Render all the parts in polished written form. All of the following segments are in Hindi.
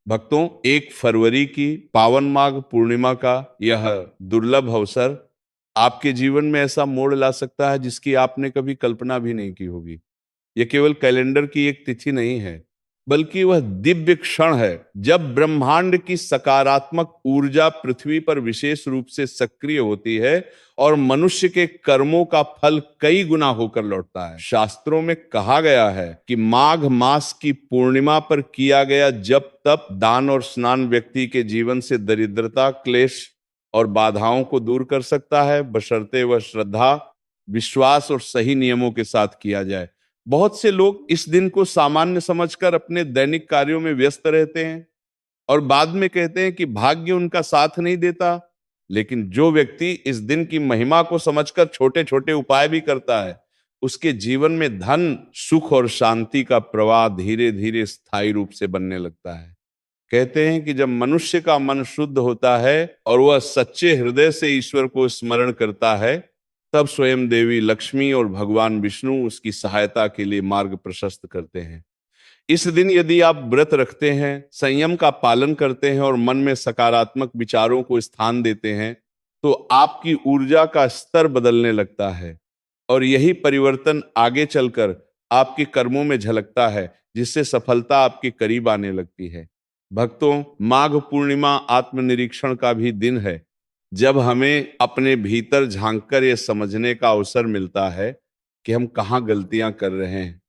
भक्तों, 1 फरवरी की पावन माघ पूर्णिमा का यह दुर्लभ अवसर आपके जीवन में ऐसा मोड़ ला सकता है जिसकी आपने कभी कल्पना भी नहीं की होगी। यह केवल कैलेंडर की एक तिथि नहीं है, बल्कि वह दिव्य क्षण है जब ब्रह्मांड की सकारात्मक ऊर्जा पृथ्वी पर विशेष रूप से सक्रिय होती है और मनुष्य के कर्मों का फल कई गुना होकर लौटता है। शास्त्रों में कहा गया है कि माघ मास की पूर्णिमा पर किया गया जप तप दान और स्नान व्यक्ति के जीवन से दरिद्रता क्लेश और बाधाओं को दूर कर सकता है, बशर्ते वह श्रद्धा विश्वास और सही नियमों के साथ किया जाए। बहुत से लोग इस दिन को सामान्य समझकर अपने दैनिक कार्यों में व्यस्त रहते हैं और बाद में कहते हैं कि भाग्य उनका साथ नहीं देता। लेकिन जो व्यक्ति इस दिन की महिमा को समझकर छोटे छोटे उपाय भी करता है, उसके जीवन में धन सुख और शांति का प्रवाह धीरे धीरे स्थायी रूप से बनने लगता है। कहते हैं कि जब मनुष्य का मन शुद्ध होता है और वह सच्चे हृदय से ईश्वर को स्मरण करता है, तब स्वयं देवी लक्ष्मी और भगवान विष्णु उसकी सहायता के लिए मार्ग प्रशस्त करते हैं। इस दिन यदि आप व्रत रखते हैं, संयम का पालन करते हैं और मन में सकारात्मक विचारों को स्थान देते हैं, तो आपकी ऊर्जा का स्तर बदलने लगता है और यही परिवर्तन आगे चलकर आपके कर्मों में झलकता है, जिससे सफलता आपके करीब आने लगती है। भक्तों, माघ पूर्णिमा आत्मनिरीक्षण का भी दिन है, जब हमें अपने भीतर झांककर यह समझने का अवसर मिलता है कि हम कहाँ गलतियां कर रहे हैं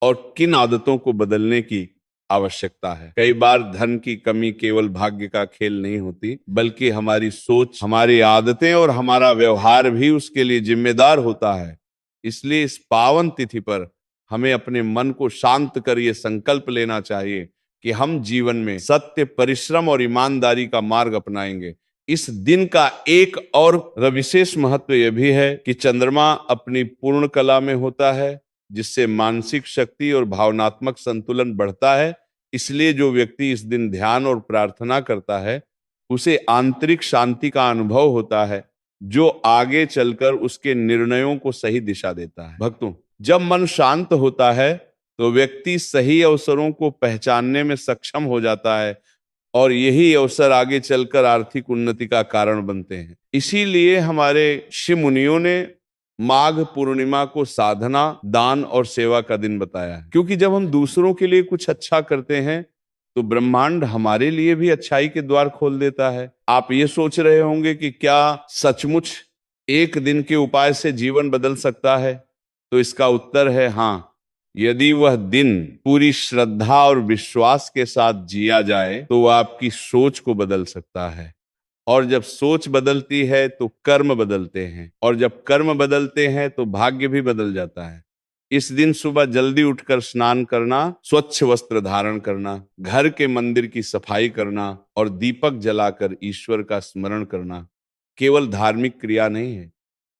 और किन आदतों को बदलने की आवश्यकता है। कई बार धन की कमी केवल भाग्य का खेल नहीं होती, बल्कि हमारी सोच, हमारी आदतें और हमारा व्यवहार भी उसके लिए जिम्मेदार होता है। इसलिए इस पावन तिथि पर हमें अपने मन को शांत कर यह संकल्प लेना चाहिए कि हम जीवन में सत्य, परिश्रम और ईमानदारी का मार्ग अपनाएंगे। इस दिन का एक और विशेष महत्व यह भी है कि चंद्रमा अपनी पूर्ण कला में होता है, जिससे मानसिक शक्ति और भावनात्मक संतुलन बढ़ता है। इसलिए जो व्यक्ति इस दिन ध्यान और प्रार्थना करता है, उसे आंतरिक शांति का अनुभव होता है, जो आगे चलकर उसके निर्णयों को सही दिशा देता है। भक्तों, जब मन शांत होता है तो व्यक्ति सही अवसरों को पहचानने में सक्षम हो जाता है और यही अवसर आगे चलकर आर्थिक उन्नति का कारण बनते हैं। इसीलिए हमारे ऋषि मुनियों ने माघ पूर्णिमा को साधना, दान और सेवा का दिन बताया है, क्योंकि जब हम दूसरों के लिए कुछ अच्छा करते हैं तो ब्रह्मांड हमारे लिए भी अच्छाई के द्वार खोल देता है। आप ये सोच रहे होंगे कि क्या सचमुच एक दिन के उपाय से जीवन बदल सकता है? तो इसका उत्तर है हाँ। यदि वह दिन पूरी श्रद्धा और विश्वास के साथ जिया जाए तो वह आपकी सोच को बदल सकता है, और जब सोच बदलती है तो कर्म बदलते हैं, और जब कर्म बदलते हैं तो भाग्य भी बदल जाता है। इस दिन सुबह जल्दी उठकर स्नान करना, स्वच्छ वस्त्र धारण करना, घर के मंदिर की सफाई करना और दीपक जलाकर ईश्वर का स्मरण करना केवल धार्मिक क्रिया नहीं है,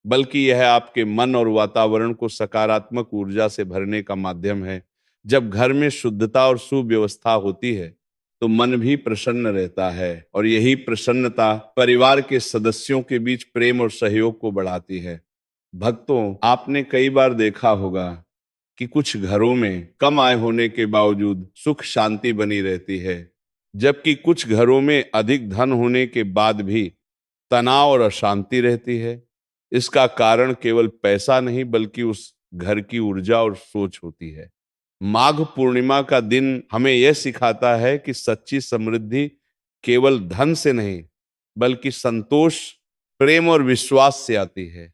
बल्कि यह आपके मन और वातावरण को सकारात्मक ऊर्जा से भरने का माध्यम है। जब घर में शुद्धता और सुव्यवस्था होती है तो मन भी प्रसन्न रहता है, और यही प्रसन्नता परिवार के सदस्यों के बीच प्रेम और सहयोग को बढ़ाती है। भक्तों, आपने कई बार देखा होगा कि कुछ घरों में कम आय होने के बावजूद सुख शांति बनी रहती है, जबकि कुछ घरों में अधिक धन होने के बाद भी तनाव और अशांति रहती है। इसका कारण केवल पैसा नहीं, बल्कि उस घर की ऊर्जा और सोच होती है। माघ पूर्णिमा का दिन हमें यह सिखाता है कि सच्ची समृद्धि केवल धन से नहीं, बल्कि संतोष, प्रेम और विश्वास से आती है।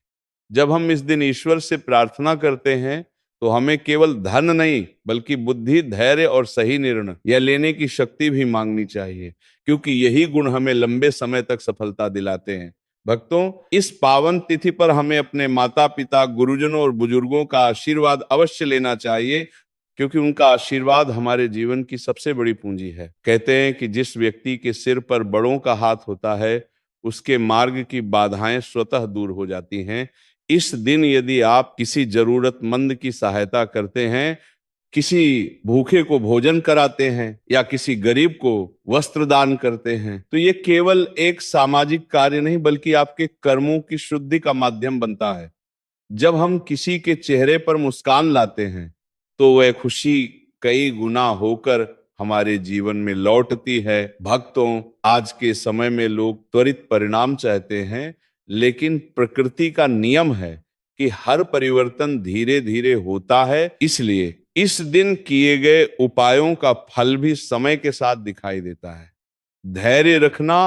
जब हम इस दिन ईश्वर से प्रार्थना करते हैं तो हमें केवल धन नहीं, बल्कि बुद्धि, धैर्य और सही निर्णय यह लेने की शक्ति भी मांगनी चाहिए, क्योंकि यही गुण हमें लंबे समय तक सफलता दिलाते हैं। भक्तों, इस पावन तिथि पर हमें अपने माता पिता, गुरुजनों और बुजुर्गों का आशीर्वाद अवश्य लेना चाहिए, क्योंकि उनका आशीर्वाद हमारे जीवन की सबसे बड़ी पूंजी है। कहते हैं कि जिस व्यक्ति के सिर पर बड़ों का हाथ होता है, उसके मार्ग की बाधाएं स्वतः दूर हो जाती हैं। इस दिन यदि आप किसी जरूरतमंद की सहायता करते हैं, किसी भूखे को भोजन कराते हैं या किसी गरीब को वस्त्र दान करते हैं, तो ये केवल एक सामाजिक कार्य नहीं, बल्कि आपके कर्मों की शुद्धि का माध्यम बनता है। जब हम किसी के चेहरे पर मुस्कान लाते हैं तो वह खुशी कई गुना होकर हमारे जीवन में लौटती है। भक्तों, आज के समय में लोग त्वरित परिणाम चाहते हैं, लेकिन प्रकृति का नियम है कि हर परिवर्तन धीरे धीरे होता है। इसलिए इस दिन किए गए उपायों का फल भी समय के साथ दिखाई देता है। धैर्य रखना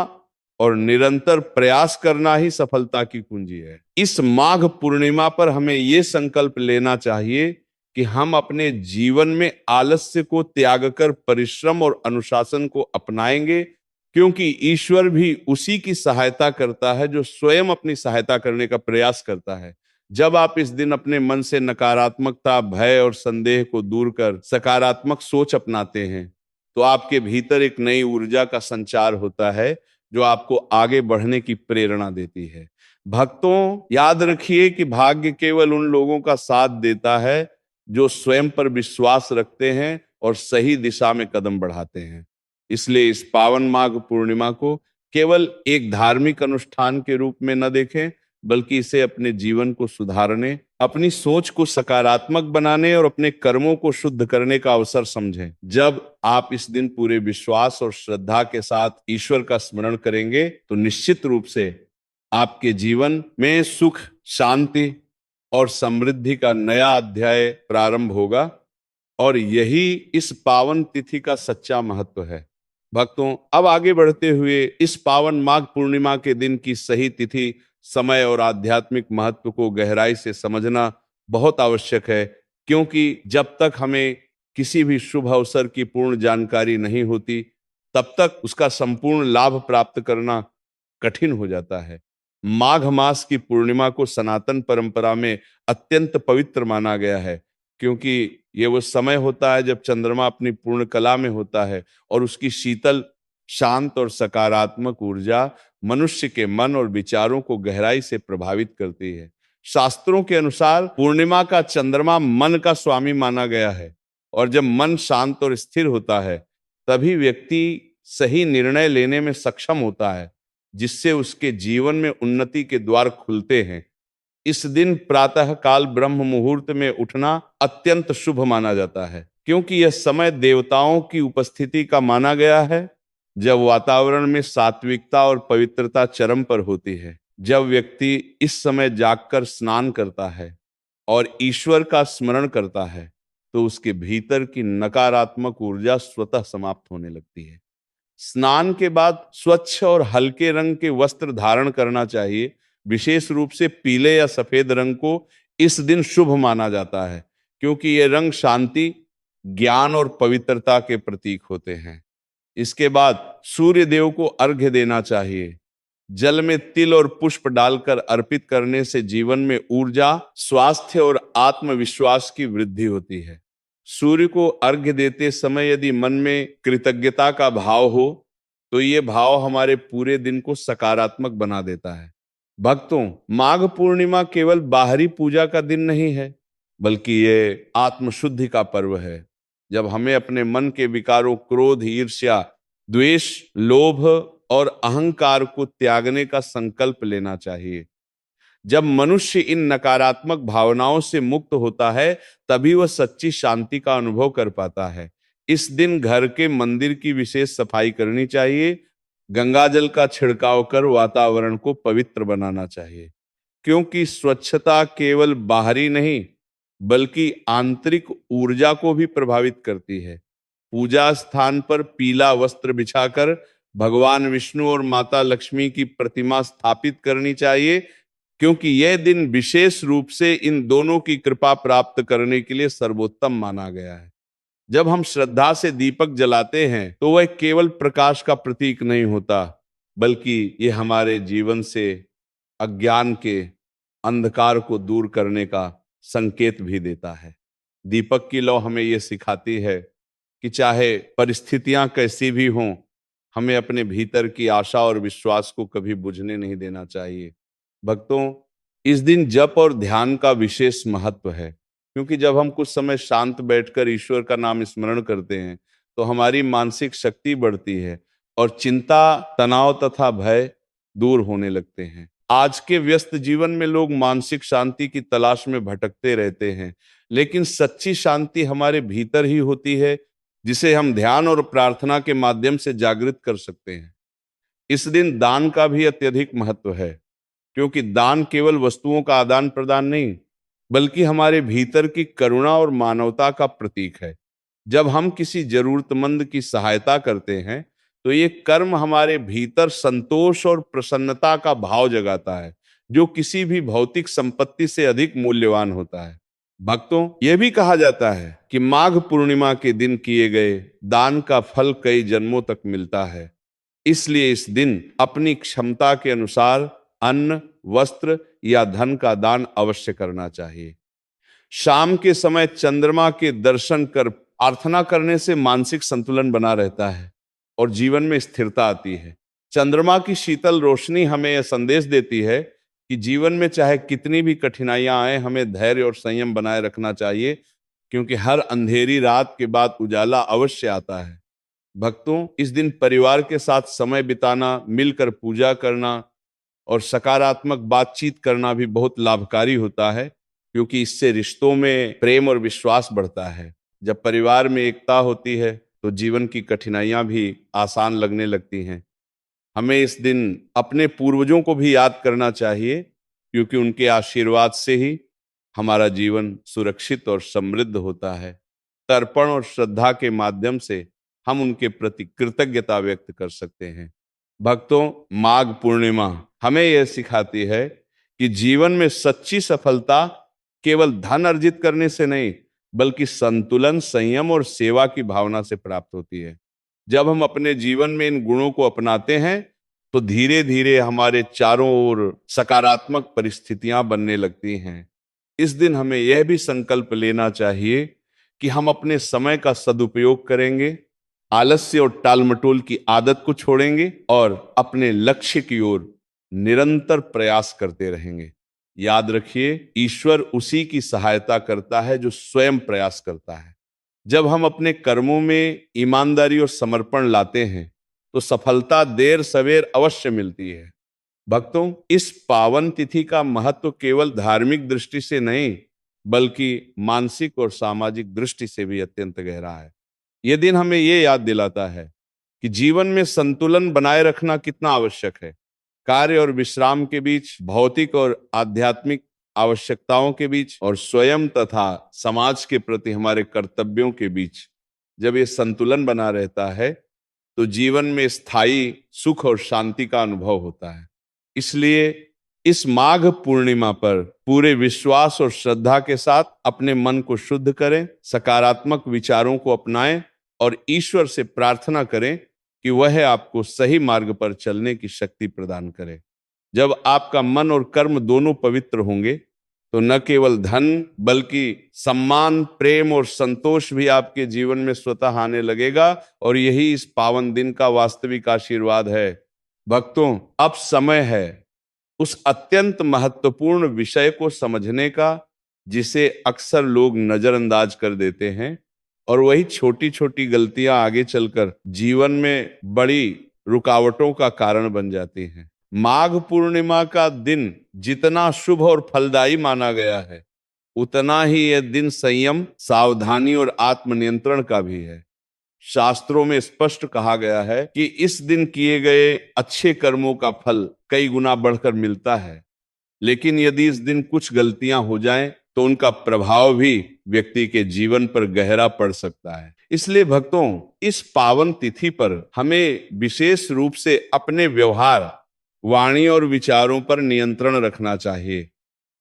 और निरंतर प्रयास करना ही सफलता की कुंजी है। इस माघ पूर्णिमा पर हमें यह संकल्प लेना चाहिए कि हम अपने जीवन में आलस्य को त्याग कर परिश्रम और अनुशासन को अपनाएंगे, क्योंकि ईश्वर भी उसी की सहायता करता है जो स्वयं अपनी सहायता करने का प्रयास करता है। जब आप इस दिन अपने मन से नकारात्मकता, भय और संदेह को दूर कर सकारात्मक सोच अपनाते हैं, तो आपके भीतर एक नई ऊर्जा का संचार होता है जो आपको आगे बढ़ने की प्रेरणा देती है। भक्तों, याद रखिए कि भाग्य केवल उन लोगों का साथ देता है जो स्वयं पर विश्वास रखते हैं और सही दिशा में कदम बढ़ाते हैं। इसलिए इस पावन माघ पूर्णिमा को केवल एक धार्मिक अनुष्ठान के रूप में न देखें, बल्कि इसे अपने जीवन को सुधारने, अपनी सोच को सकारात्मक बनाने और अपने कर्मों को शुद्ध करने का अवसर समझें। जब आप इस दिन पूरे विश्वास और श्रद्धा के साथ ईश्वर का स्मरण करेंगे, तो निश्चित रूप से आपके जीवन में सुख, शांति और समृद्धि का नया अध्याय प्रारंभ होगा। और यही इस पावन तिथि का सच्चा महत्व है। भक्तों, अब आगे बढ़ते हुए इस पावन माघ पूर्णिमा के दिन की सही तिथि, समय और आध्यात्मिक महत्व को गहराई से समझना बहुत आवश्यक है, क्योंकि जब तक हमें किसी भी शुभ अवसर की पूर्ण जानकारी नहीं होती, तब तक उसका संपूर्ण लाभ प्राप्त करना कठिन हो जाता है। माघ मास की पूर्णिमा को सनातन परंपरा में अत्यंत पवित्र माना गया है, क्योंकि ये वो समय होता है जब चंद्रमा अपनी पूर्ण कला में होता है और उसकी शीतल, शांत और सकारात्मक ऊर्जा मनुष्य के मन और विचारों को गहराई से प्रभावित करती है। शास्त्रों के अनुसार पूर्णिमा का चंद्रमा मन का स्वामी माना गया है, और जब मन शांत और स्थिर होता है, तभी व्यक्ति सही निर्णय लेने में सक्षम होता है, जिससे उसके जीवन में उन्नति के द्वार खुलते हैं। इस दिन प्रातः काल ब्रह्म मुहूर्त में उठना अत्यंत शुभ माना जाता है, क्योंकि यह समय देवताओं की उपस्थिति का माना गया है, जब वातावरण में सात्विकता और पवित्रता चरम पर होती है। जब व्यक्ति इस समय जागकर स्नान करता है और ईश्वर का स्मरण करता है, तो उसके भीतर की नकारात्मक ऊर्जा स्वतः समाप्त होने लगती है। स्नान के बाद स्वच्छ और हल्के रंग के वस्त्र धारण करना चाहिए। विशेष रूप से पीले या सफेद रंग को इस दिन शुभ माना जाता है, क्योंकि ये रंग शांति, ज्ञान और पवित्रता के प्रतीक होते हैं। इसके बाद सूर्य देव को अर्घ्य देना चाहिए। जल में तिल और पुष्प डालकर अर्पित करने से जीवन में ऊर्जा, स्वास्थ्य और आत्मविश्वास की वृद्धि होती है। सूर्य को अर्घ्य देते समय यदि मन में कृतज्ञता का भाव हो, तो ये भाव हमारे पूरे दिन को सकारात्मक बना देता है। भक्तों, माघ पूर्णिमा केवल बाहरी पूजा का दिन नहीं है, बल्कि ये आत्मशुद्धि का पर्व है, जब हमें अपने मन के विकारों, क्रोध, ईर्ष्या, द्वेष, लोभ और अहंकार को त्यागने का संकल्प लेना चाहिए। जब मनुष्य इन नकारात्मक भावनाओं से मुक्त होता है, तभी वह सच्ची शांति का अनुभव कर पाता है। इस दिन घर के मंदिर की विशेष सफाई करनी चाहिए। गंगा जल का छिड़काव कर वातावरण को पवित्र बनाना चाहिए, क्योंकि स्वच्छता केवल बाहरी नहीं, बल्कि आंतरिक ऊर्जा को भी प्रभावित करती है। पूजा स्थान पर पीला वस्त्र बिछाकर भगवान विष्णु और माता लक्ष्मी की प्रतिमा स्थापित करनी चाहिए, क्योंकि यह दिन विशेष रूप से इन दोनों की कृपा प्राप्त करने के लिए सर्वोत्तम माना गया है। जब हम श्रद्धा से दीपक जलाते हैं, तो वह केवल प्रकाश का प्रतीक नहीं होता, बल्कि यह हमारे जीवन से अज्ञान के अंधकार को दूर करने का संकेत भी देता है। दीपक की लौ हमें यह सिखाती है कि चाहे परिस्थितियां कैसी भी हों, हमें अपने भीतर की आशा और विश्वास को कभी बुझने नहीं देना चाहिए। भक्तों, इस दिन जप और ध्यान का विशेष महत्व है, क्योंकि जब हम कुछ समय शांत बैठकर ईश्वर का नाम स्मरण करते हैं, तो हमारी मानसिक शक्ति बढ़ती है और चिंता, तनाव तथा भय दूर होने लगते हैं। आज के व्यस्त जीवन में लोग मानसिक शांति की तलाश में भटकते रहते हैं, लेकिन सच्ची शांति हमारे भीतर ही होती है, जिसे हम ध्यान और प्रार्थना के माध्यम से जागृत कर सकते हैं। इस दिन दान का भी अत्यधिक महत्व है, क्योंकि दान केवल वस्तुओं का आदान प्रदान नहीं, बल्कि हमारे भीतर की करुणा और मानवता का प्रतीक है। जब हम किसी जरूरतमंद की सहायता करते हैं, तो ये कर्म हमारे भीतर संतोष और प्रसन्नता का भाव जगाता है, जो किसी भी भौतिक संपत्ति से अधिक मूल्यवान होता है। भक्तों, यह भी कहा जाता है कि माघ पूर्णिमा के दिन किए गए दान का फल कई जन्मों तक मिलता है। इसलिए इस दिन अपनी क्षमता के अनुसार अन्न, वस्त्र या धन का दान अवश्य करना चाहिए। शाम के समय चंद्रमा के दर्शन कर प्रार्थना करने से मानसिक संतुलन बना रहता है और जीवन में स्थिरता आती है। चंद्रमा की शीतल रोशनी हमें यह संदेश देती है कि जीवन में चाहे कितनी भी कठिनाइयां आए, हमें धैर्य और संयम बनाए रखना चाहिए, क्योंकि हर अंधेरी रात के बाद उजाला अवश्य आता है। भक्तों, इस दिन परिवार के साथ समय बिताना, मिलकर पूजा करना और सकारात्मक बातचीत करना भी बहुत लाभकारी होता है, क्योंकि इससे रिश्तों में प्रेम और विश्वास बढ़ता है। जब परिवार में एकता होती है, तो जीवन की कठिनाइयां भी आसान लगने लगती हैं। हमें इस दिन अपने पूर्वजों को भी याद करना चाहिए, क्योंकि उनके आशीर्वाद से ही हमारा जीवन सुरक्षित और समृद्ध होता है। तर्पण और श्रद्धा के माध्यम से हम उनके प्रति कृतज्ञता व्यक्त कर सकते हैं। भक्तों, माघ पूर्णिमा हमें यह सिखाती है कि जीवन में सच्ची सफलता केवल धन अर्जित करने से नहीं, बल्कि संतुलन, संयम और सेवा की भावना से प्राप्त होती है। जब हम अपने जीवन में इन गुणों को अपनाते हैं, तो धीरे धीरे हमारे चारों ओर सकारात्मक परिस्थितियां बनने लगती हैं। इस दिन हमें यह भी संकल्प लेना चाहिए कि हम अपने समय का सदुपयोग करेंगे, आलस्य और टालमटोल की आदत को छोड़ेंगे और अपने लक्ष्य की ओर निरंतर प्रयास करते रहेंगे। याद रखिए, ईश्वर उसी की सहायता करता है जो स्वयं प्रयास करता है। जब हम अपने कर्मों में ईमानदारी और समर्पण लाते हैं, तो सफलता देर सवेर अवश्य मिलती है। भक्तों, इस पावन तिथि का महत्व केवल धार्मिक दृष्टि से नहीं, बल्कि मानसिक और सामाजिक दृष्टि से भी अत्यंत गहरा है। यह दिन हमें यह याद दिलाता है कि जीवन में संतुलन बनाए रखना कितना आवश्यक है। कार्य और विश्राम के बीच, भौतिक और आध्यात्मिक आवश्यकताओं के बीच और स्वयं तथा समाज के प्रति हमारे कर्तव्यों के बीच जब ये संतुलन बना रहता है, तो जीवन में स्थायी सुख और शांति का अनुभव होता है। इसलिए इस माघ पूर्णिमा पर पूरे विश्वास और श्रद्धा के साथ अपने मन को शुद्ध करें, सकारात्मक विचारों को अपनाएं और ईश्वर से प्रार्थना करें कि वह आपको सही मार्ग पर चलने की शक्ति प्रदान करे। जब आपका मन और कर्म दोनों पवित्र होंगे, तो न केवल धन, बल्कि सम्मान, प्रेम और संतोष भी आपके जीवन में स्वतः आने लगेगा, और यही इस पावन दिन का वास्तविक आशीर्वाद है। भक्तों, अब समय है उस अत्यंत महत्वपूर्ण विषय को समझने का, जिसे अक्सर लोग नजरअंदाज कर देते हैं, और वही छोटी छोटी गलतियां आगे चलकर जीवन में बड़ी रुकावटों का कारण बन जाती हैं। माघ पूर्णिमा का दिन जितना शुभ और फलदायी माना गया है, उतना ही यह दिन संयम, सावधानी और आत्मनियंत्रण का भी है। शास्त्रों में स्पष्ट कहा गया है कि इस दिन किए गए अच्छे कर्मों का फल कई गुना बढ़कर मिलता है, लेकिन यदि इस दिन कुछ गलतियां हो जाएं, तो उनका प्रभाव भी व्यक्ति के जीवन पर गहरा पड़ सकता है। इसलिए भक्तों, इस पावन तिथि पर हमें विशेष रूप से अपने व्यवहार, वाणी और विचारों पर नियंत्रण रखना चाहिए।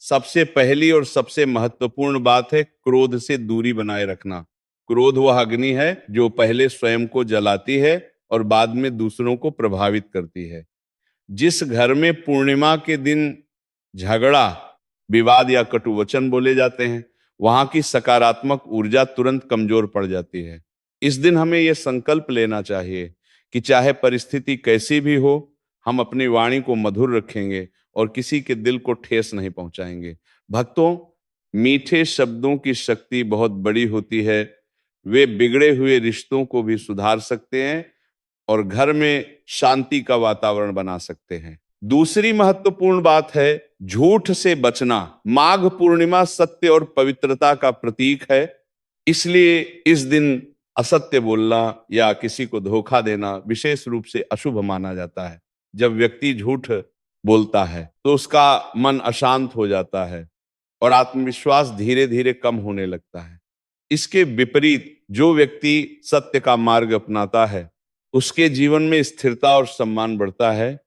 सबसे पहली और सबसे महत्वपूर्ण बात है क्रोध से दूरी बनाए रखना। क्रोध वह अग्नि है जो पहले स्वयं को जलाती है और बाद में दूसरों को प्रभावित करती है। जिस घर में पूर्णिमा के दिन झगड़ा, विवाद या कटु वचन बोले जाते हैं, वहां की सकारात्मक ऊर्जा तुरंत कमजोर पड़ जाती है। इस दिन हमें यह संकल्प लेना चाहिए कि चाहे परिस्थिति कैसी भी हो, हम अपनी वाणी को मधुर रखेंगे और किसी के दिल को ठेस नहीं पहुंचाएंगे। भक्तों, मीठे शब्दों की शक्ति बहुत बड़ी होती है। वे बिगड़े हुए रिश्तों को भी सुधार सकते हैं और घर में शांति का वातावरण बना सकते हैं। दूसरी महत्वपूर्ण बात है झूठ से बचना। माघ पूर्णिमा सत्य और पवित्रता का प्रतीक है, इसलिए इस दिन असत्य बोलना या किसी को धोखा देना विशेष रूप से अशुभ माना जाता है। जब व्यक्ति झूठ बोलता है तो उसका मन अशांत हो जाता है और आत्मविश्वास धीरे धीरे कम होने लगता है। इसके विपरीत जो व्यक्ति सत्य का मार्ग अपनाता है उसके जीवन में स्थिरता और सम्मान बढ़ता है।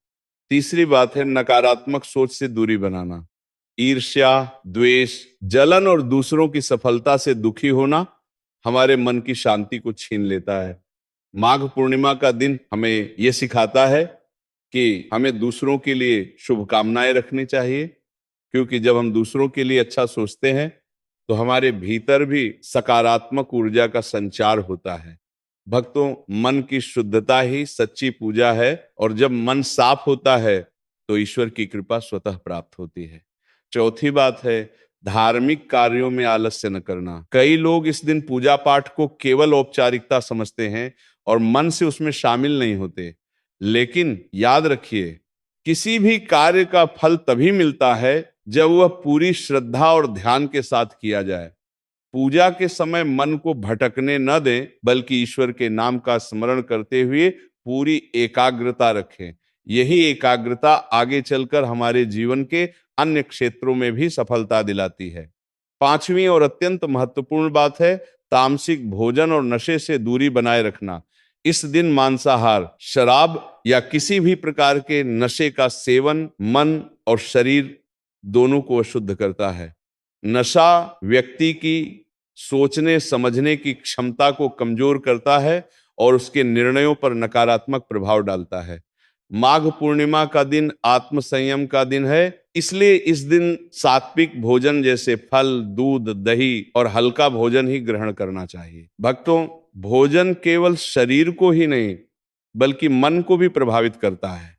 तीसरी बात है नकारात्मक सोच से दूरी बनाना। ईर्ष्या, द्वेष, जलन और दूसरों की सफलता से दुखी होना हमारे मन की शांति को छीन लेता है। माघ पूर्णिमा का दिन हमें यह सिखाता है कि हमें दूसरों के लिए शुभकामनाएं रखनी चाहिए, क्योंकि जब हम दूसरों के लिए अच्छा सोचते हैं तो हमारे भीतर भी सकारात्मक ऊर्जा का संचार होता है। भक्तों, मन की शुद्धता ही सच्ची पूजा है और जब मन साफ होता है तो ईश्वर की कृपा स्वतः प्राप्त होती है। चौथी बात है धार्मिक कार्यों में आलस्य न करना। कई लोग इस दिन पूजा पाठ को केवल औपचारिकता समझते हैं और मन से उसमें शामिल नहीं होते। लेकिन याद रखिए, किसी भी कार्य का फल तभी मिलता है जब वह पूरी श्रद्धा और ध्यान के साथ किया जाए। पूजा के समय मन को भटकने न दें, बल्कि ईश्वर के नाम का स्मरण करते हुए पूरी एकाग्रता रखें। यही एकाग्रता आगे चलकर हमारे जीवन के अन्य क्षेत्रों में भी सफलता दिलाती है। पांचवी और अत्यंत महत्वपूर्ण बात है तामसिक भोजन और नशे से दूरी बनाए रखना। इस दिन मांसाहार, शराब या किसी भी प्रकार के नशे का सेवन मन और शरीर दोनों को अशुद्ध करता है। नशा व्यक्ति की सोचने समझने की क्षमता को कमजोर करता है और उसके निर्णयों पर नकारात्मक प्रभाव डालता है। माघ पूर्णिमा का दिन आत्म संयम का दिन है, इसलिए इस दिन सात्विक भोजन जैसे फल, दूध, दही और हल्का भोजन ही ग्रहण करना चाहिए। भक्तों, भोजन केवल शरीर को ही नहीं बल्कि मन को भी प्रभावित करता है।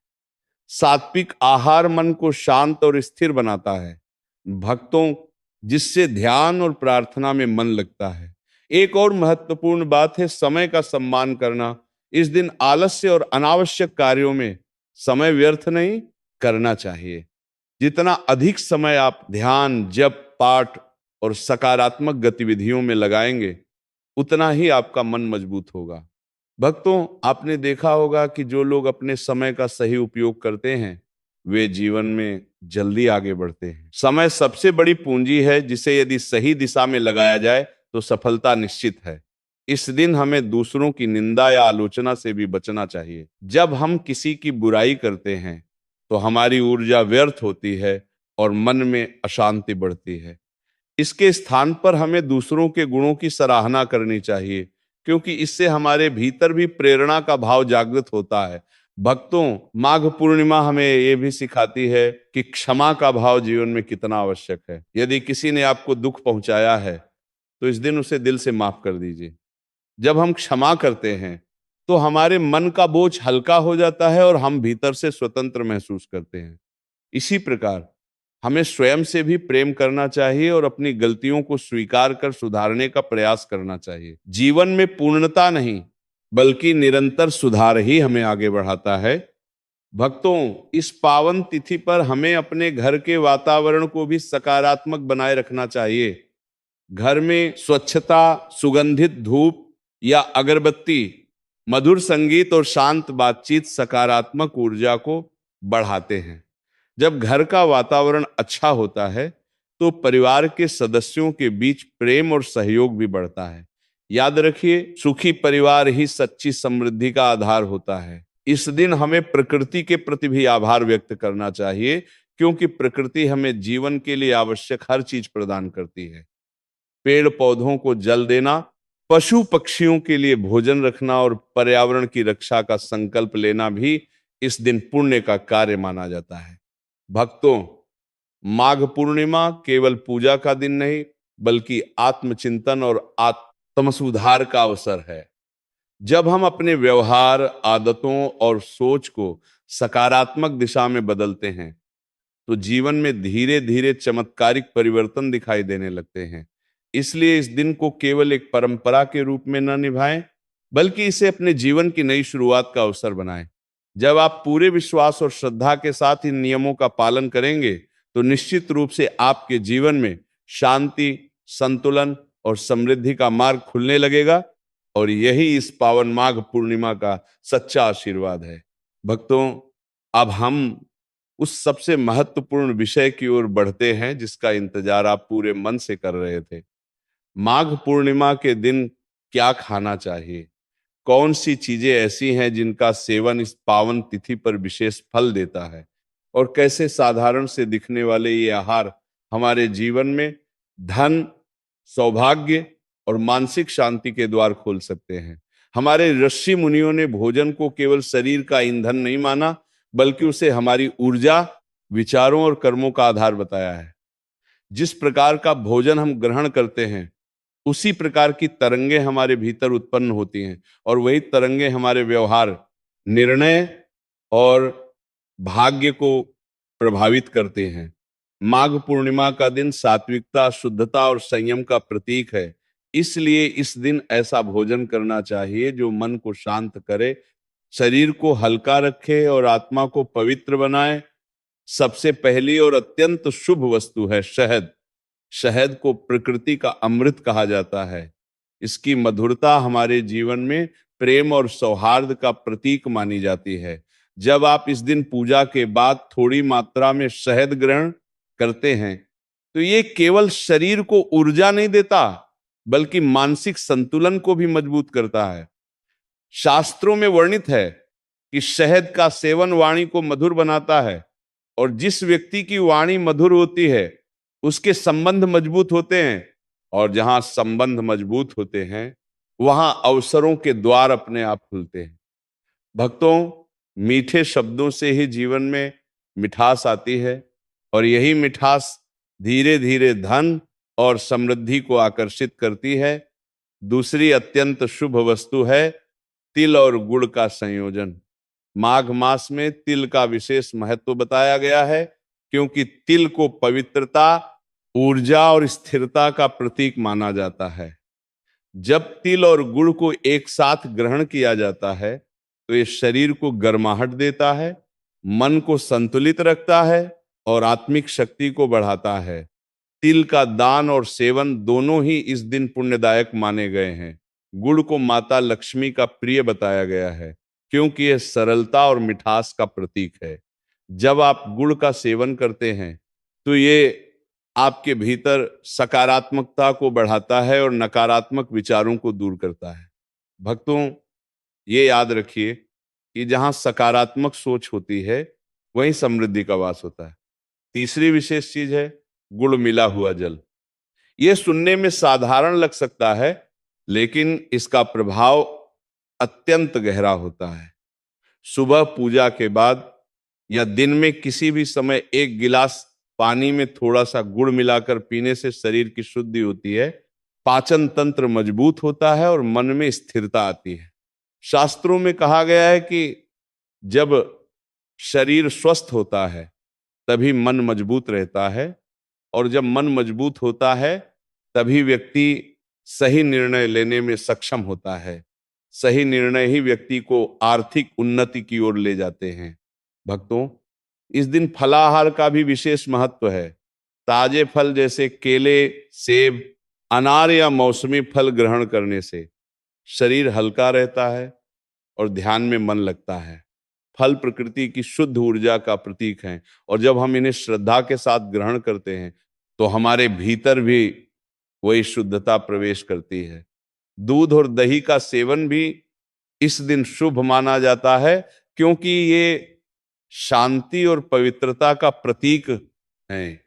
सात्विक आहार मन को शांत और स्थिर बनाता है भक्तों, जिससे ध्यान और प्रार्थना में मन लगता है। एक और महत्वपूर्ण बात है समय का सम्मान करना। इस दिन आलस्य और अनावश्यक कार्यों में समय व्यर्थ नहीं करना चाहिए। जितना अधिक समय आप ध्यान, जप, पाठ और सकारात्मक गतिविधियों में लगाएंगे उतना ही आपका मन मजबूत होगा। भक्तों, आपने देखा होगा कि जो लोग अपने समय का सही उपयोग करते हैं वे जीवन में जल्दी आगे बढ़ते हैं। समय सबसे बड़ी पूंजी है जिसे यदि सही दिशा में लगाया जाए तो सफलता निश्चित है। इस दिन हमें दूसरों की निंदा या आलोचना से भी बचना चाहिए। जब हम किसी की बुराई करते हैं तो हमारी ऊर्जा व्यर्थ होती है और मन में अशांति बढ़ती है। इसके स्थान पर हमें दूसरों के गुणों की सराहना करनी चाहिए, क्योंकि इससे हमारे भीतर भी प्रेरणा का भाव जागृत होता है। भक्तों, माघ पूर्णिमा हमें यह भी सिखाती है कि क्षमा का भाव जीवन में कितना आवश्यक है। यदि किसी ने आपको दुख पहुंचाया है तो इस दिन उसे दिल से माफ कर दीजिए। जब हम क्षमा करते हैं तो हमारे मन का बोझ हल्का हो जाता है और हम भीतर से स्वतंत्र महसूस करते हैं। इसी प्रकार हमें स्वयं से भी प्रेम करना चाहिए और अपनी गलतियों को स्वीकार कर सुधारने का प्रयास करना चाहिए। जीवन में पूर्णता नहीं बल्कि निरंतर सुधार ही हमें आगे बढ़ाता है। भक्तों, इस पावन तिथि पर हमें अपने घर के वातावरण को भी सकारात्मक बनाए रखना चाहिए। घर में स्वच्छता, सुगंधित धूप या अगरबत्ती, मधुर संगीत और शांत बातचीत सकारात्मक ऊर्जा को बढ़ाते हैं। जब घर का वातावरण अच्छा होता है तो परिवार के सदस्यों के बीच प्रेम और सहयोग भी बढ़ता है। याद रखिए, सुखी परिवार ही सच्ची समृद्धि का आधार होता है। इस दिन हमें प्रकृति के प्रति भी आभार व्यक्त करना चाहिए, क्योंकि प्रकृति हमें जीवन के लिए आवश्यक हर चीज प्रदान करती है। पेड़ पौधों को जल देना, पशु पक्षियों के लिए भोजन रखना और पर्यावरण की रक्षा का संकल्प लेना भी इस दिन पुण्य का कार्य माना जाता है। भक्तों, माघ पूर्णिमा केवल पूजा का दिन नहीं बल्कि आत्मचिंतन और आत्म सुधार का अवसर है। जब हम अपने व्यवहार, आदतों और सोच को सकारात्मक दिशा में बदलते हैं तो जीवन में धीरे धीरे चमत्कारिक परिवर्तन दिखाई देने लगते हैं। इसलिए इस दिन को केवल एक परंपरा के रूप में न निभाएं, बल्कि इसे अपने जीवन की नई शुरुआत का अवसर बनाएं। जब आप पूरे विश्वास और श्रद्धा के साथ इन नियमों का पालन करेंगे तो निश्चित रूप से आपके जीवन में शांति, संतुलन और समृद्धि का मार्ग खुलने लगेगा और यही इस पावन माघ पूर्णिमा का सच्चा आशीर्वाद है। भक्तों, अब हम उस सबसे महत्वपूर्ण विषय की ओर बढ़ते हैं जिसका इंतजार आप पूरे मन से कर रहे थे। माघ पूर्णिमा के दिन क्या खाना चाहिए? कौन सी चीजें ऐसी हैं जिनका सेवन इस पावन तिथि पर विशेष फल देता है? और कैसे साधारण से दिखने वाले ये आहार हमारे जीवन में धन, सौभाग्य और मानसिक शांति के द्वार खोल सकते हैं। हमारे ऋषि मुनियों ने भोजन को केवल शरीर का ईंधन नहीं माना, बल्कि उसे हमारी ऊर्जा, विचारों और कर्मों का आधार बताया है। जिस प्रकार का भोजन हम ग्रहण करते हैं, उसी प्रकार की तरंगे हमारे भीतर उत्पन्न होती हैं, और वही तरंगे हमारे व्यवहार, निर्णय और भाग्य को प्रभावित करते हैं। माघ पूर्णिमा का दिन सात्विकता, शुद्धता और संयम का प्रतीक है। इसलिए इस दिन ऐसा भोजन करना चाहिए जो मन को शांत करे, शरीर को हल्का रखे और आत्मा को पवित्र बनाए। सबसे पहली और अत्यंत शुभ वस्तु है शहद। शहद को प्रकृति का अमृत कहा जाता है। इसकी मधुरता हमारे जीवन में प्रेम और सौहार्द का प्रतीक मानी जाती है। जब आप इस दिन पूजा के बाद थोड़ी मात्रा में शहद ग्रहण करते हैं, तो ये केवल शरीर को ऊर्जा नहीं देता, बल्कि मानसिक संतुलन को भी मजबूत करता है। शास्त्रों में वर्णित है कि शहद का सेवन वाणी को मधुर बनाता है, और जिस व्यक्ति की वाणी मधुर होती है उसके संबंध मजबूत होते हैं, और जहां संबंध मजबूत होते हैं वहां अवसरों के द्वार अपने आप खुलते हैं। भक्तों, मीठे शब्दों से ही जीवन में मिठास आती है, और यही मिठास धीरे धीरे धन और समृद्धि को आकर्षित करती है। दूसरी अत्यंत शुभ वस्तु है तिल और गुड़ का संयोजन। माघ मास में तिल का विशेष महत्व बताया गया है, क्योंकि तिल को पवित्रता, ऊर्जा और स्थिरता का प्रतीक माना जाता है। जब तिल और गुड़ को एक साथ ग्रहण किया जाता है तो ये शरीर को गर्माहट देता है, मन को संतुलित रखता है और आत्मिक शक्ति को बढ़ाता है। तिल का दान और सेवन दोनों ही इस दिन पुण्यदायक माने गए हैं। गुड़ को माता लक्ष्मी का प्रिय बताया गया है, क्योंकि यह सरलता और मिठास का प्रतीक है। जब आप गुड़ का सेवन करते हैं तो ये आपके भीतर सकारात्मकता को बढ़ाता है और नकारात्मक विचारों को दूर करता है। भक्तों, ये याद रखिए कि जहां सकारात्मक सोच होती है वहीं समृद्धि का वास होता है। तीसरी विशेष चीज है गुड़ मिला हुआ जल। यह सुनने में साधारण लग सकता है, लेकिन इसका प्रभाव अत्यंत गहरा होता है। सुबह पूजा के बाद या दिन में किसी भी समय एक गिलास पानी में थोड़ा सा गुड़ मिलाकर पीने से शरीर की शुद्धि होती है, पाचन तंत्र मजबूत होता है और मन में स्थिरता आती है। शास्त्रों में कहा गया है कि जब शरीर स्वस्थ होता है तभी मन मजबूत रहता है, और जब मन मजबूत होता है तभी व्यक्ति सही निर्णय लेने में सक्षम होता है। सही निर्णय ही व्यक्ति को आर्थिक उन्नति की ओर ले जाते हैं। भक्तों, इस दिन फलाहार का भी विशेष महत्व है। ताजे फल जैसे केले, सेब, अनार या मौसमी फल ग्रहण करने से शरीर हल्का रहता है और ध्यान में मन लगता है। फल प्रकृति की शुद्ध ऊर्जा का प्रतीक हैं, और जब हम इन्हें श्रद्धा के साथ ग्रहण करते हैं तो हमारे भीतर भी वही शुद्धता प्रवेश करती है। दूध और दही का सेवन भी इस दिन शुभ माना जाता है, क्योंकि ये शांति और पवित्रता का प्रतीक है।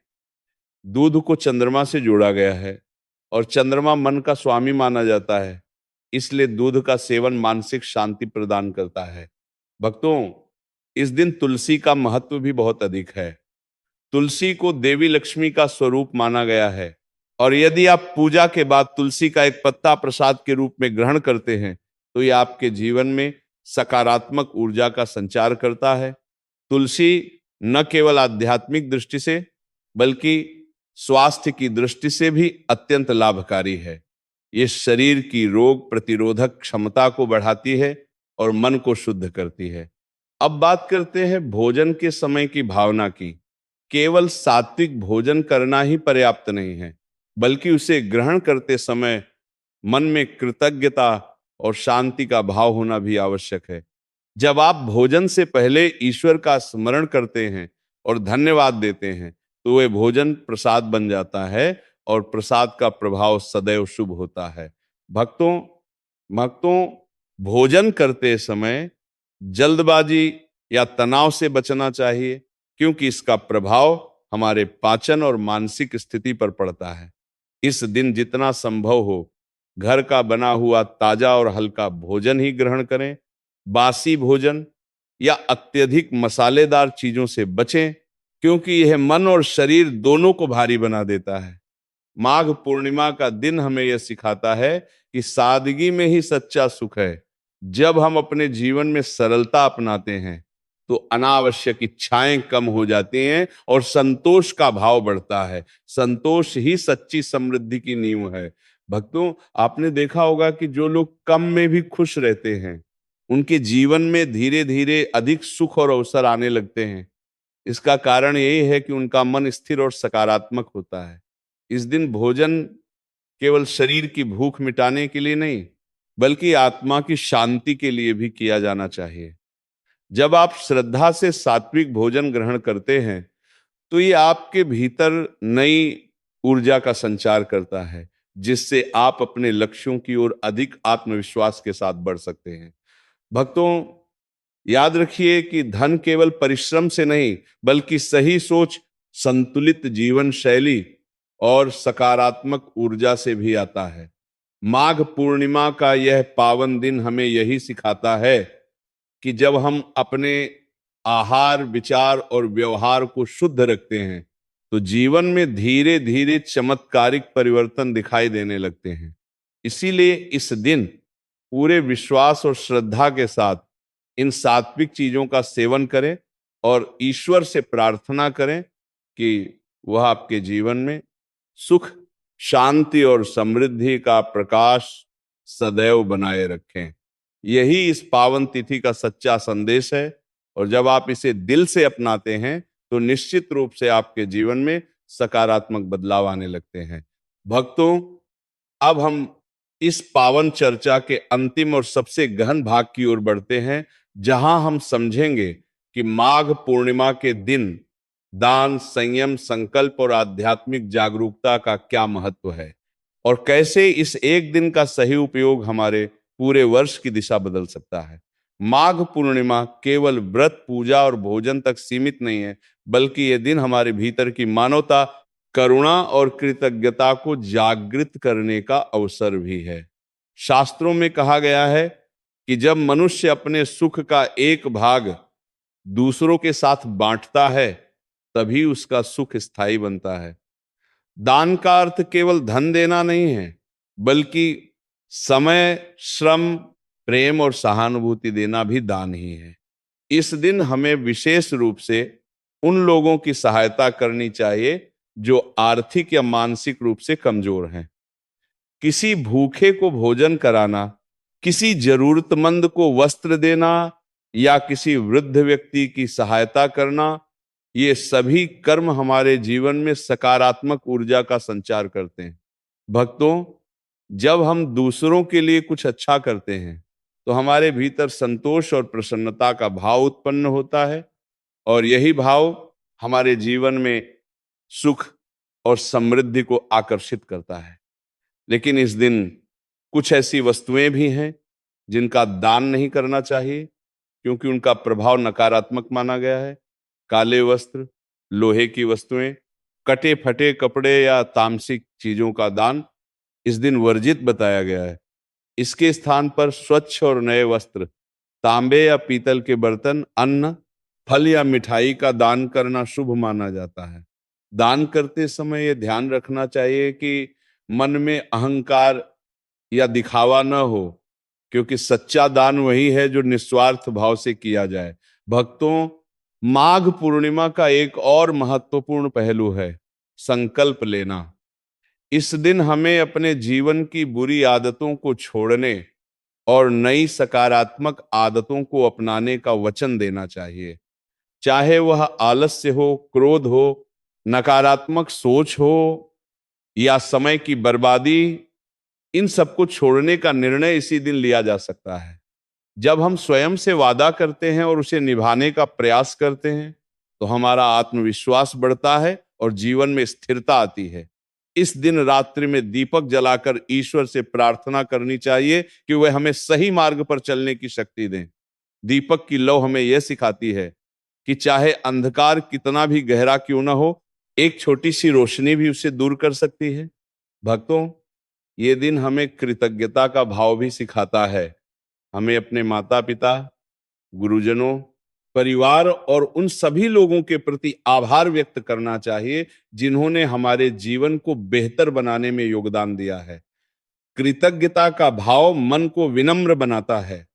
दूध को चंद्रमा से जोड़ा गया है और चंद्रमा मन का स्वामी माना जाता है, इसलिए दूध का सेवन मानसिक शांति प्रदान करता है। भक्तों, इस दिन तुलसी का महत्व भी बहुत अधिक है। तुलसी को देवी लक्ष्मी का स्वरूप माना गया है, और यदि आप पूजा के बाद तुलसी का एक पत्ता प्रसाद के रूप में ग्रहण करते हैं तो यह आपके जीवन में सकारात्मक ऊर्जा का संचार करता है। तुलसी न केवल आध्यात्मिक दृष्टि से बल्कि स्वास्थ्य की दृष्टि से भी अत्यंत लाभकारी है। ये शरीर की रोग प्रतिरोधक क्षमता को बढ़ाती है और मन को शुद्ध करती है। अब बात करते हैं भोजन के समय की भावना की। केवल सात्विक भोजन करना ही पर्याप्त नहीं है, बल्कि उसे ग्रहण करते समय मन में कृतज्ञता और शांति का भाव होना भी आवश्यक है। जब आप भोजन से पहले ईश्वर का स्मरण करते हैं और धन्यवाद देते हैं, तो वह भोजन प्रसाद बन जाता है और प्रसाद का प्रभाव सदैव शुभ होता है। भक्तों भक्तों भोजन करते समय जल्दबाजी या तनाव से बचना चाहिए, क्योंकि इसका प्रभाव हमारे पाचन और मानसिक स्थिति पर पड़ता है। इस दिन जितना संभव हो घर का बना हुआ ताजा और हल्का भोजन ही ग्रहण करें। बासी भोजन या अत्यधिक मसालेदार चीजों से बचें, क्योंकि यह मन और शरीर दोनों को भारी बना देता है। माघ पूर्णिमा का दिन हमें यह सिखाता है कि सादगी में ही सच्चा सुख है। जब हम अपने जीवन में सरलता अपनाते हैं, तो अनावश्यक इच्छाएं कम हो जाती हैं और संतोष का भाव बढ़ता है। संतोष ही सच्ची समृद्धि की नींव है। भक्तों, आपने देखा होगा कि जो लोग कम में भी खुश रहते हैं, उनके जीवन में धीरे धीरे अधिक सुख और अवसर आने लगते हैं। इसका कारण यही है कि उनका मन स्थिर और सकारात्मक होता है। इस दिन भोजन केवल शरीर की भूख मिटाने के लिए नहीं, बल्कि आत्मा की शांति के लिए भी किया जाना चाहिए। जब आप श्रद्धा से सात्विक भोजन ग्रहण करते हैं, तो ये आपके भीतर नई ऊर्जा का संचार करता है, जिससे आप अपने लक्ष्यों की ओर अधिक आत्मविश्वास के साथ बढ़ सकते हैं। भक्तों, याद रखिए कि धन केवल परिश्रम से नहीं, बल्कि सही सोच, संतुलित जीवन शैली और सकारात्मक ऊर्जा से भी आता है। माघ पूर्णिमा का यह पावन दिन हमें यही सिखाता है कि जब हम अपने आहार, विचार और व्यवहार को शुद्ध रखते हैं, तो जीवन में धीरे धीरे चमत्कारिक परिवर्तन दिखाई देने लगते हैं। इसीलिए इस दिन पूरे विश्वास और श्रद्धा के साथ इन सात्विक चीजों का सेवन करें और ईश्वर से प्रार्थना करें कि वह आपके जीवन में सुख, शांति और समृद्धि का प्रकाश सदैव बनाए रखें। यही इस पावन तिथि का सच्चा संदेश है, और जब आप इसे दिल से अपनाते हैं, तो निश्चित रूप से आपके जीवन में सकारात्मक बदलाव आने लगते हैं। भक्तों, अब हम इस पावन चर्चा के अंतिम और सबसे गहन भाग की ओर बढ़ते हैं, जहां हम समझेंगे कि माघ पूर्णिमा के दिन दान, संयम, संकल्प और आध्यात्मिक जागरूकता का क्या महत्व है, और कैसे इस एक दिन का सही उपयोग हमारे पूरे वर्ष की दिशा बदल सकता है। माघ पूर्णिमा केवल व्रत, पूजा और भोजन तक सीमित नहीं है, बल्कि यह दिन हमारे भीतर की मानवता, करुणा और कृतज्ञता को जागृत करने का अवसर भी है। शास्त्रों में कहा गया है कि जब मनुष्य अपने सुख का एक भाग दूसरों के साथ बांटता है, तभी उसका सुख स्थायी बनता है। दान का अर्थ केवल धन देना नहीं है, बल्कि समय, श्रम, प्रेम और सहानुभूति देना भी दान ही है। इस दिन हमें विशेष रूप से उन लोगों की सहायता करनी चाहिए जो आर्थिक या मानसिक रूप से कमजोर हैं। किसी भूखे को भोजन कराना, किसी जरूरतमंद को वस्त्र देना या किसी वृद्ध व्यक्ति की सहायता करना, ये सभी कर्म हमारे जीवन में सकारात्मक ऊर्जा का संचार करते हैं। भक्तों, जब हम दूसरों के लिए कुछ अच्छा करते हैं, तो हमारे भीतर संतोष और प्रसन्नता का भाव उत्पन्न होता है, और यही भाव हमारे जीवन में सुख और समृद्धि को आकर्षित करता है। लेकिन इस दिन कुछ ऐसी वस्तुएं भी हैं जिनका दान नहीं करना चाहिए, क्योंकि उनका प्रभाव नकारात्मक माना गया है। काले वस्त्र, लोहे की वस्तुएं, कटे फटे कपड़े या तामसिक चीजों का दान इस दिन वर्जित बताया गया है। इसके स्थान पर स्वच्छ और नए वस्त्र, तांबे या पीतल के बर्तन, अन्न, फल या मिठाई का दान करना शुभ माना जाता है। दान करते समय यह ध्यान रखना चाहिए कि मन में अहंकार या दिखावा न हो, क्योंकि सच्चा दान वही है जो निस्वार्थ भाव से किया जाए। भक्तों, माघ पूर्णिमा का एक और महत्वपूर्ण पहलू है संकल्प लेना। इस दिन हमें अपने जीवन की बुरी आदतों को छोड़ने और नई सकारात्मक आदतों को अपनाने का वचन देना चाहिए। चाहे वह आलस्य हो, क्रोध हो, नकारात्मक सोच हो या समय की बर्बादी, इन सबको छोड़ने का निर्णय इसी दिन लिया जा सकता है। जब हम स्वयं से वादा करते हैं और उसे निभाने का प्रयास करते हैं, तो हमारा आत्मविश्वास बढ़ता है और जीवन में स्थिरता आती है। इस दिन रात्रि में दीपक जलाकर ईश्वर से प्रार्थना करनी चाहिए कि वह हमें सही मार्ग पर चलने की शक्ति दें। दीपक की लौ हमें यह सिखाती है कि चाहे अंधकार कितना भी गहरा क्यों ना हो, एक छोटी सी रोशनी भी उसे दूर कर सकती है। भक्तों, ये दिन हमें कृतज्ञता का भाव भी सिखाता है। हमें अपने माता पिता, गुरुजनों, परिवार और उन सभी लोगों के प्रति आभार व्यक्त करना चाहिए जिन्होंने हमारे जीवन को बेहतर बनाने में योगदान दिया है। कृतज्ञता का भाव मन को विनम्र बनाता है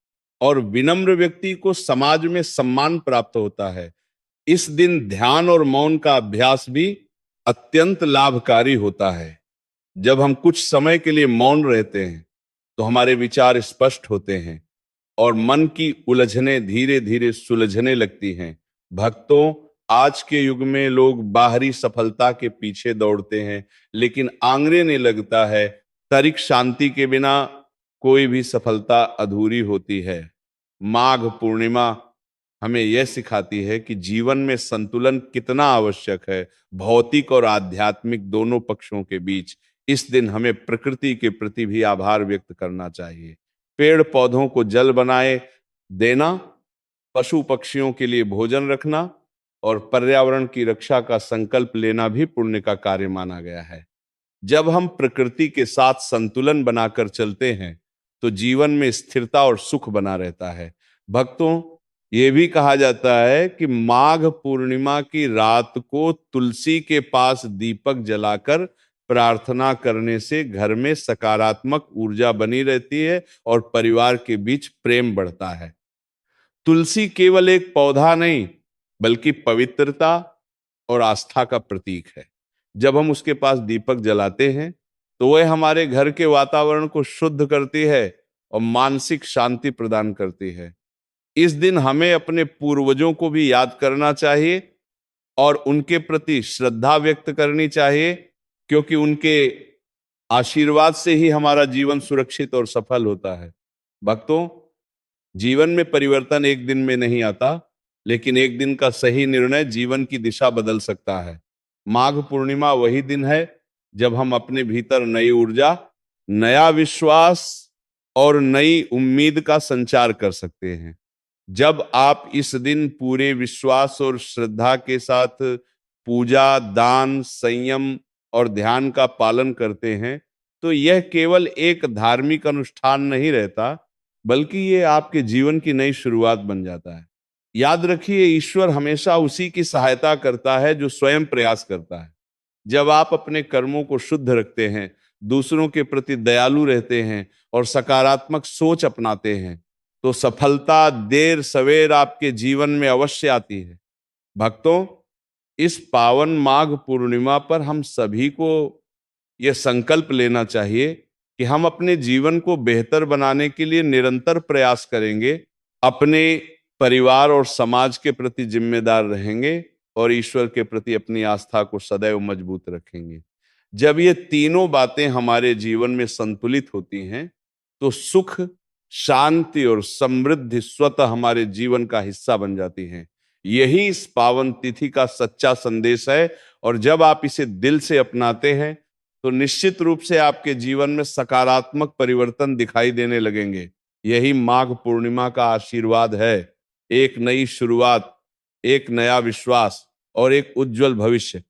और विनम्र व्यक्ति को समाज में सम्मान प्राप्त होता है। इस दिन ध्यान और मौन का अभ्यास भी अत्यंत लाभकारी होता है। जब हम कुछ समय के लिए मौन रहते हैं, तो हमारे विचार स्पष्ट होते हैं और मन की उलझनें धीरे धीरे सुलझने लगती हैं। भक्तों, आज के युग में लोग बाहरी सफलता के पीछे दौड़ते हैं, लेकिन आंकड़े लगता है तरिक शांति के बिना कोई भी सफलता अधूरी होती है। माघ पूर्णिमा हमें यह सिखाती है कि जीवन में संतुलन कितना आवश्यक है, भौतिक और आध्यात्मिक दोनों पक्षों के बीच। इस दिन हमें प्रकृति के प्रति भी आभार व्यक्त करना चाहिए। पेड़ पौधों को जल बनाए देना, पशु पक्षियों के लिए भोजन रखना और पर्यावरण की रक्षा का संकल्प लेना भी पुण्य का कार्य माना गया है। जब हम प्रकृति के साथ संतुलन बनाकर चलते हैं, तो जीवन में स्थिरता और सुख बना रहता है। भक्तों, ये भी कहा जाता है कि माघ पूर्णिमा की रात को तुलसी के पास दीपक जलाकर प्रार्थना करने से घर में सकारात्मक ऊर्जा बनी रहती है और परिवार के बीच प्रेम बढ़ता है। तुलसी केवल एक पौधा नहीं, बल्कि पवित्रता और आस्था का प्रतीक है। जब हम उसके पास दीपक जलाते हैं, तो वह हमारे घर के वातावरण को शुद्ध करती है और मानसिक शांति प्रदान करती है। इस दिन हमें अपने पूर्वजों को भी याद करना चाहिए और उनके प्रति श्रद्धा व्यक्त करनी चाहिए, क्योंकि उनके आशीर्वाद से ही हमारा जीवन सुरक्षित और सफल होता है। भक्तों, जीवन में परिवर्तन एक दिन में नहीं आता, लेकिन एक दिन का सही निर्णय जीवन की दिशा बदल सकता है। माघ पूर्णिमा वही दिन है जब हम अपने भीतर नई ऊर्जा, नया विश्वास और नई उम्मीद का संचार कर सकते हैं। जब आप इस दिन पूरे विश्वास और श्रद्धा के साथ पूजा, दान, संयम और ध्यान का पालन करते हैं, तो यह केवल एक धार्मिक अनुष्ठान नहीं रहता, बल्कि ये आपके जीवन की नई शुरुआत बन जाता है। याद रखिए, ईश्वर हमेशा उसी की सहायता करता है जो स्वयं प्रयास करता है। जब आप अपने कर्मों को शुद्ध रखते हैं, दूसरों के प्रति दयालु रहते हैं और सकारात्मक सोच अपनाते हैं, तो सफलता देर सवेर आपके जीवन में अवश्य आती है। भक्तों, इस पावन माघ पूर्णिमा पर हम सभी को यह संकल्प लेना चाहिए कि हम अपने जीवन को बेहतर बनाने के लिए निरंतर प्रयास करेंगे, अपने परिवार और समाज के प्रति जिम्मेदार रहेंगे और ईश्वर के प्रति अपनी आस्था को सदैव मजबूत रखेंगे। जब ये तीनों बातें हमारे जीवन में संतुलित होती हैं, तो सुख, शांति और समृद्धि स्वतः हमारे जीवन का हिस्सा बन जाती हैं। यही इस पावन तिथि का सच्चा संदेश है और जब आप इसे दिल से अपनाते हैं, तो निश्चित रूप से आपके जीवन में सकारात्मक परिवर्तन दिखाई देने लगेंगे। यही माघ पूर्णिमा का आशीर्वाद है। एक नई शुरुआत, एक नया विश्वास और एक उज्जवल भविष्य